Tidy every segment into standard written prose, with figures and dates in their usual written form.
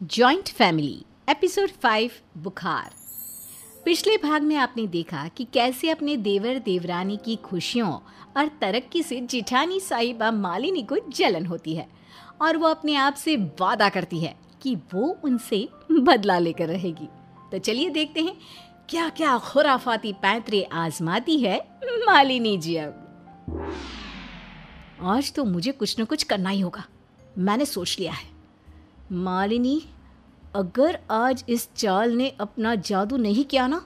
Joint family episode 5 बुखार। पिछले भाग में आपने देखा कि कैसे अपने देवर देवरानी की खुशियों और तरक्की से जिठानी साहिबा मालिनी को जलन होती है और वो अपने आप से वादा करती है कि वो उनसे बदला लेकर रहेगी। तो चलिए देखते हैं क्या क्या खुराफाती पैंतरे आजमाती है मालिनी जी। अब आज तो मुझे कुछ न कुछ करना ही होगा, मैंने सोच लिया है। मालिनी, अगर आज इस चाल ने अपना जादू नहीं किया ना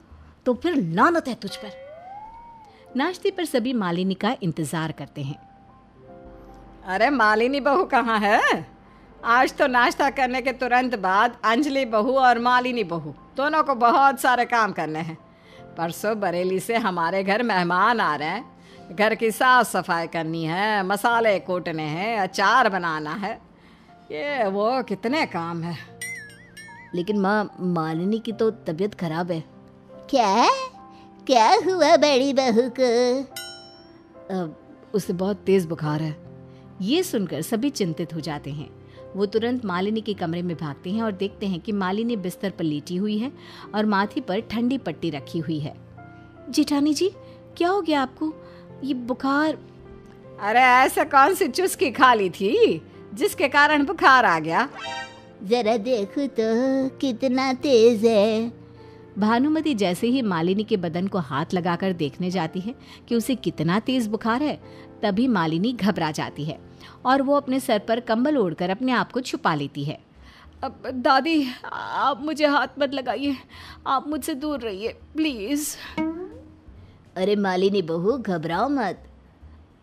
तो फिर लानत है तुझ पर। नाश्ते पर सभी मालिनी का इंतजार करते हैं। अरे मालिनी बहू कहाँ है? आज तो नाश्ता करने के तुरंत बाद अंजलि बहू और मालिनी बहू दोनों को बहुत सारे काम करने हैं। परसों बरेली से हमारे घर मेहमान आ रहे हैं। घर की साफ सफाई करनी है, मसाले कूटने हैं, अचार बनाना है, ये वो कितने काम है। लेकिन माँ, मालिनी की तो तबीयत खराब है। क्या क्या हुआ बड़ी बहू को? उसे बहुत तेज बुखार है। ये सुनकर सभी चिंतित हो जाते हैं। वो तुरंत मालिनी के कमरे में भागते हैं और देखते हैं कि मालिनी बिस्तर पर लेटी हुई है और माथे पर ठंडी पट्टी रखी हुई है। जेठानी जी, क्या हो गया आपको? ये बुखार? अरे ऐसे कौन सी चुस्की खा ली थी जिसके कारण बुखार आ गया? जरा देखो तो कितना तेज है। भानुमति जैसे ही मालिनी के बदन को हाथ लगाकर देखने जाती है कि उसे कितना तेज बुखार है, तभी मालिनी घबरा जाती है और वो अपने सर पर कंबल ओढ़कर अपने आप को छुपा लेती है। अब दादी, आप मुझे हाथ मत लगाइए, आप मुझसे दूर रहिए प्लीज। अरे मालिनी बहू, घबराओ मत।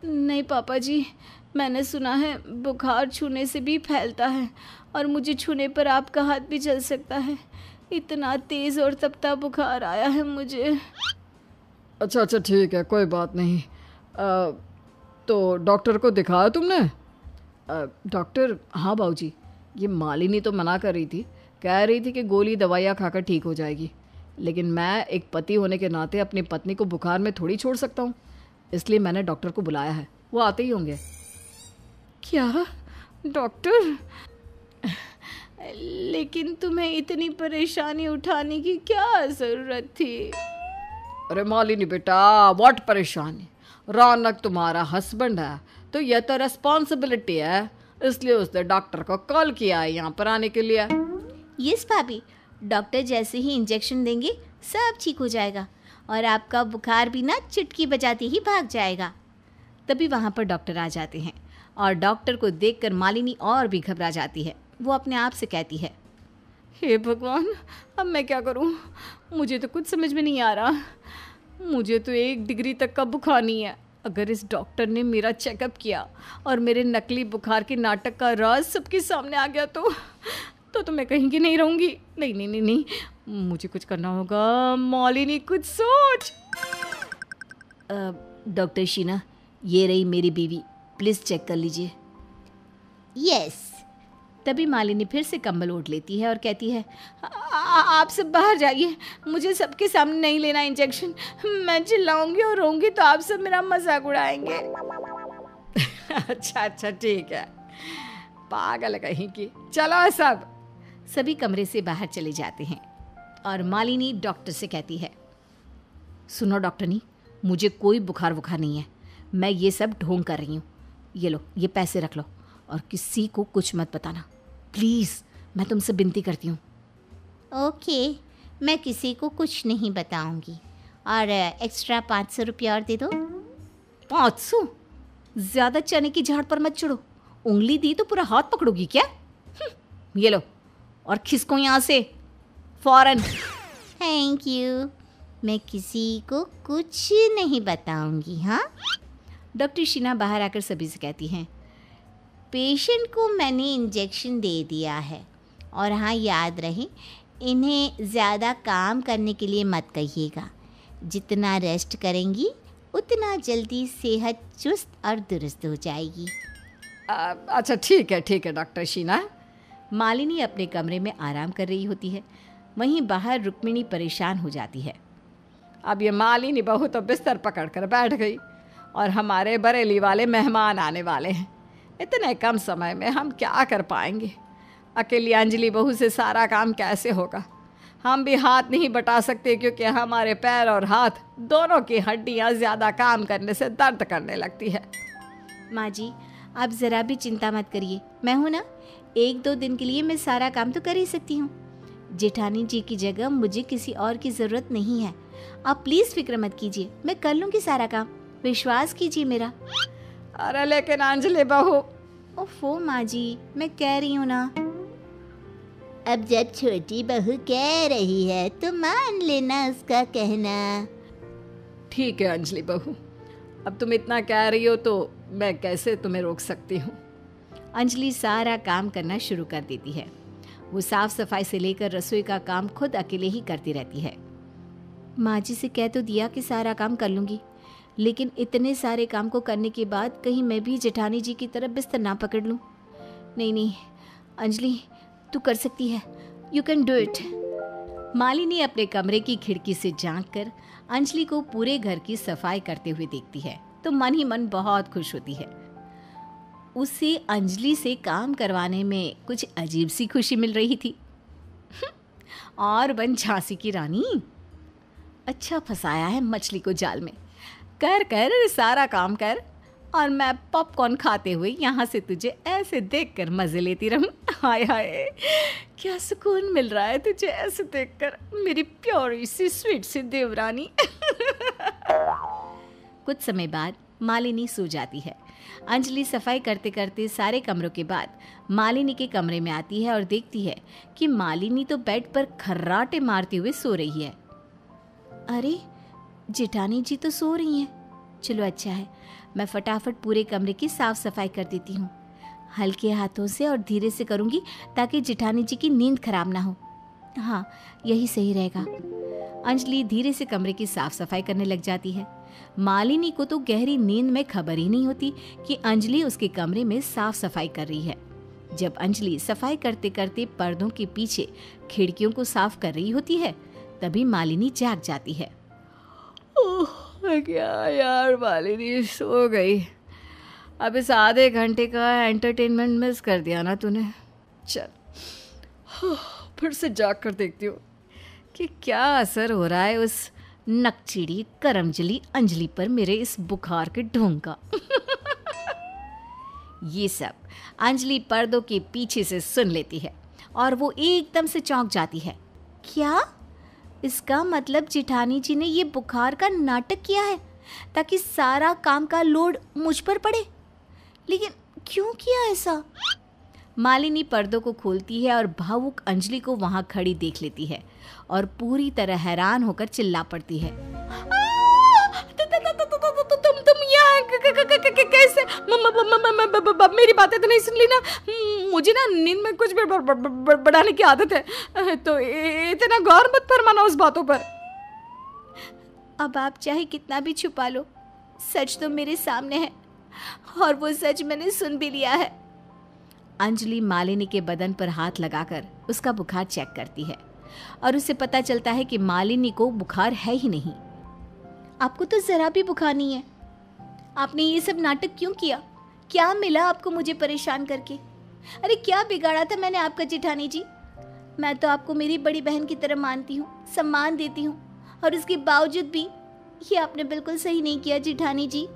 नहीं पापा जी, मैंने सुना है बुखार छूने से भी फैलता है और मुझे छूने पर आपका हाथ भी जल सकता है। इतना तेज और तपता बुखार आया है मुझे। अच्छा ठीक है, कोई बात नहीं। तो डॉक्टर को दिखाया तुमने? डॉक्टर? हाँ बाबूजी, ये मालिनी तो मना कर रही थी, कह रही थी कि गोली दवाइयाँ खाकर ठीक हो जाएगी, लेकिन मैं एक पति होने के नाते अपनी पत्नी को बुखार में थोड़ी छोड़ सकता हूँ, इसलिए मैंने डॉक्टर को बुलाया है, वो आते ही होंगे। क्या डॉक्टर? लेकिन तुम्हें इतनी परेशानी उठाने की क्या जरूरत थी? अरे मालिनी बेटा, व्हाट परेशानी? रौनक तुम्हारा हस्बैंड है तो यह तो रिस्पॉन्सिबिलिटी है, इसलिए उसने डॉक्टर को कॉल किया है यहाँ पर आने के लिए। यस भाभी, डॉक्टर जैसे ही इंजेक्शन देंगे सब ठीक हो जाएगा और आपका बुखार भी ना चुटकी बजाते ही भाग जाएगा। तभी वहाँ पर डॉक्टर आ जाते हैं और डॉक्टर को देखकर मालिनी और भी घबरा जाती है। वो अपने आप से कहती है, हे भगवान, अब मैं क्या करूं? मुझे तो कुछ समझ में नहीं आ रहा। मुझे तो 1 डिग्री तक का बुखार नहीं है। अगर इस डॉक्टर ने मेरा चेकअप किया और मेरे नकली बुखार के नाटक का राज सबके सामने आ गया तो मैं कहीं की नहीं रहूँगी। नहीं, मुझे कुछ करना होगा। मालिनी, कुछ सोच। डॉक्टर शीना, ये रही मेरी बीवी, प्लीज़ चेक कर लीजिए। यस। तभी मालिनी फिर से कंबल ओढ़ लेती है और कहती है, आप सब बाहर जाइए, मुझे सबके सामने नहीं लेना इंजेक्शन। मैं चिल्लाऊंगी और रोऊंगी तो आप सब मेरा मजाक उड़ाएंगे। अच्छा ठीक है, पागल कहीं की। चलो सब। सभी कमरे से बाहर चले जाते हैं और मालिनी डॉक्टर से कहती है, सुनो डॉक्टरनी, मुझे कोई बुखार नहीं है, मैं ये सब ढोंग कर रही हूँ। ये लो, ये पैसे रख लो और किसी को कुछ मत बताना प्लीज़, मैं तुमसे विनती करती हूँ। ओके, मैं किसी को कुछ नहीं बताऊंगी। और एक्स्ट्रा 500 रुपया और दे दो। 500? ज़्यादा चने की झाड़ पर मत चढ़ो, उंगली दी तो पूरा हाथ पकड़ोगी क्या? ये लो और खिसको यहाँ से फौरन। थैंक यू, मैं किसी को कुछ नहीं बताऊंगी। हाँ। डॉक्टर शीना बाहर आकर सभी से कहती हैं, पेशेंट को मैंने इंजेक्शन दे दिया है और हाँ, याद रहे, इन्हें ज़्यादा काम करने के लिए मत कहिएगा। जितना रेस्ट करेंगी उतना जल्दी सेहत चुस्त और दुरुस्त हो जाएगी। अच्छा ठीक है डॉक्टर शीना। मालिनी अपने कमरे में आराम कर रही होती है, वहीं बाहर रुक्मिणी परेशान हो जाती है। अब ये मालिनी बहू तो बिस्तर पकड़ कर बैठ गई और हमारे बरेली वाले मेहमान आने वाले हैं। इतने कम समय में हम क्या कर पाएंगे? अकेली अंजलि बहू से सारा काम कैसे होगा। हम भी हाथ नहीं बटा सकते क्योंकि हमारे पैर और हाथ दोनों की हड्डियाँ ज़्यादा काम करने से दर्द करने लगती है। माँ जी, आप ज़रा भी चिंता मत करिए, मैं हूँ ना, 1-2 दिन के लिए मैं सारा काम तो कर ही सकती हूँ। जेठानी जी की जगह मुझे किसी और की ज़रूरत नहीं है। आप प्लीज़ फिक्र मत कीजिए, मैं कर लूँगी सारा काम, विश्वास कीजिए मेरा। अरे लेकिन अंजलि बहू। ओफो माँ जी, मैं कह रही हूँ ना। अब जब छोटी बहू कह रही है तो मान लेना उसका कहना। ठीक है अंजलि बहू, अब तुम इतना कह रही हो तो मैं कैसे तुम्हें रोक सकती हूँ। अंजलि सारा काम करना शुरू कर देती है। वो साफ सफाई से लेकर रसोई का काम खुद अकेले ही करती रहती है। माँ जी से कह तो दिया कि सारा काम कर लूँगी, लेकिन इतने सारे काम को करने के बाद कहीं मैं भी जेठानी जी की तरफ बिस्तर ना पकड़ लूँ। नहीं नहीं अंजलि, तू कर सकती है, you can do it. Malini अपने कमरे की खिड़की से झांक कर अंजलि को पूरे घर की सफाई करते हुए देखती है तो मन ही मन बहुत खुश होती है। उसे अंजलि से काम करवाने में कुछ अजीब सी खुशी मिल रही थी। और बन झांसी की रानी, अच्छा फंसाया है मछली को जाल में। कर कर सारा काम कर और मैं पॉपकॉर्न खाते हुए यहाँ से तुझे ऐसे देखकर मजे लेती रहूं। हाय हाय, क्या सुकून मिल रहा है तुझे ऐसे देखकर, मेरी प्योरी सी स्वीट सी देवरानी। कुछ समय बाद मालिनी सो जाती है। अंजलि सफाई करते करते सारे कमरों के बाद मालिनी के कमरे में आती है और देखती है कि मालिनी तो बेड पर खर्राटे मारते हुए सो रही है। अरे जेठानी जी तो सो रही हैं। चलो अच्छा है, मैं फटाफट पूरे कमरे की साफ सफाई कर देती हूँ। हल्के हाथों से और धीरे से करूँगी ताकि जेठानी जी की नींद खराब ना हो। हाँ, यही सही रहेगा। अंजलि धीरे से कमरे की साफ सफाई करने लग जाती है। मालिनी को तो गहरी नींद में खबर ही नहीं होती कि अंजलि उसके कमरे में साफ सफाई कर रही है। जब अंजलि सफाई करते करते पर्दों के पीछे खिड़कियों को साफ कर रही होती है तभी मालिनी जाग जाती है। ओह क्या यार, मालिनी सो गई। अब इस आधे घंटे का एंटरटेनमेंट मिस कर दिया ना तूने। चल फिर से जाग कर देखती हूँ कि क्या असर हो रहा है उस नकचिड़ी करमजली अंजलि पर मेरे इस बुखार के ढोंग का। ये सब अंजलि पर्दों के पीछे से सुन लेती है और वो एकदम से चौंक जाती है। क्या? इसका मतलब जेठानी जी ने ये बुखार का नाटक किया है ताकि सारा काम का लोड मुझ पर पड़े। लेकिन क्यों किया ऐसा? मालिनी पर्दों को खोलती है और भावुक अंजलि को वहां खड़ी देख लेती है और पूरी तरह हैरान होकर चिल्ला पड़ती है। तुम यहाँ कैसे? मेरी बातें तो नहीं सुन ली ना? मुझे ना नींद में कुछ भी बढ़ाने की आदत है, तो इतना गौर मत फरमाना उस बातों पर। अब आप चाहे कितना भी छुपा लो, सच तो मेरे सामने है और वो सच मैंने सुन भी लिया है। अंजलि मालिनी के बदन पर हाथ लगाकर उसका बुखार चेक करती है और उसे पता चलता है कि मालिनी को बुखार है ही नहीं। आपको तो जरा भी बुखार नहीं है। आपने ये सब नाटक क्यों किया? क्या मिला आपको मुझे परेशान करके? अरे क्या बिगाड़ा था मैंने आपका जेठानी जी? मैं तो आपको मेरी बड़ी बहन की तरह मानती हूँ, सम्मान देती हूँ, और उसके बावजूद भी ये आपने बिल्कुल सही नहीं किया जेठानी जी।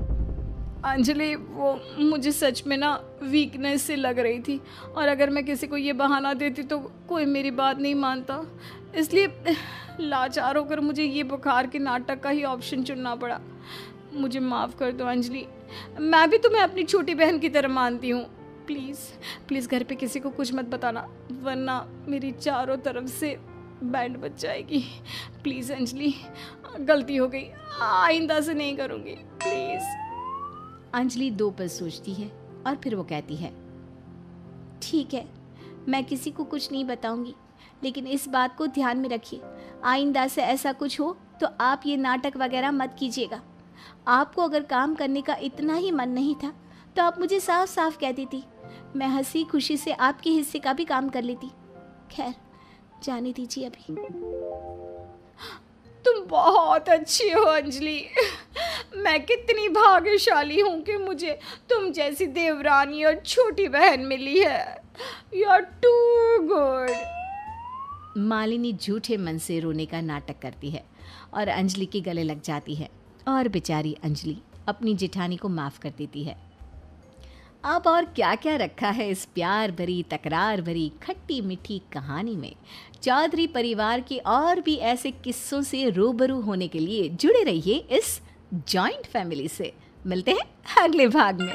अंजलि, वो मुझे सच में ना वीकनेस से लग रही थी, और अगर मैं किसी को ये बहाना देती तो कोई मेरी बात नहीं मानता, इसलिए लाचार होकर मुझे ये बुखार के नाटक का ही ऑप्शन चुनना पड़ा। मुझे माफ़ कर दो अंजलि, मैं भी तुम्हें अपनी छोटी बहन की तरह मानती हूँ। प्लीज़ प्लीज़ घर पे किसी को कुछ मत बताना, वरना मेरी चारों तरफ से बैंड बज जाएगी। प्लीज़ अंजलि, गलती हो गई, आइंदा से नहीं करूँगी, प्लीज़। अंजलि 2 पल सोचती है और फिर वो कहती है, ठीक है, मैं किसी को कुछ नहीं बताऊंगी, लेकिन इस बात को ध्यान में रखिए, आइंदा से ऐसा कुछ हो तो आप ये नाटक वगैरह मत कीजिएगा। आपको अगर काम करने का इतना ही मन नहीं था तो आप मुझे साफ साफ कह देती, मैं हंसी खुशी से आपके हिस्से का भी काम कर लेती। खैर, जाने दीजिए अभी। तुम बहुत अच्छी हो अंजलि, मैं कितनी भाग्यशाली हूँ कि मुझे तुम जैसी देवरानी और छोटी बहन मिली है। You are too good. Malini झूठे मन से रोने का नाटक करती है और अंजलि के गले लग जाती है और बेचारी अंजलि अपनी जेठानी को माफ़ कर देती है। अब और क्या क्या रखा है इस प्यार भरी तकरार भरी खट्टी मीठी कहानी में। चौधरी परिवार के और भी ऐसे किस्सों से रूबरू होने के लिए जुड़े रहिए इस जॉइंट फैमिली से। मिलते हैं अगले भाग में।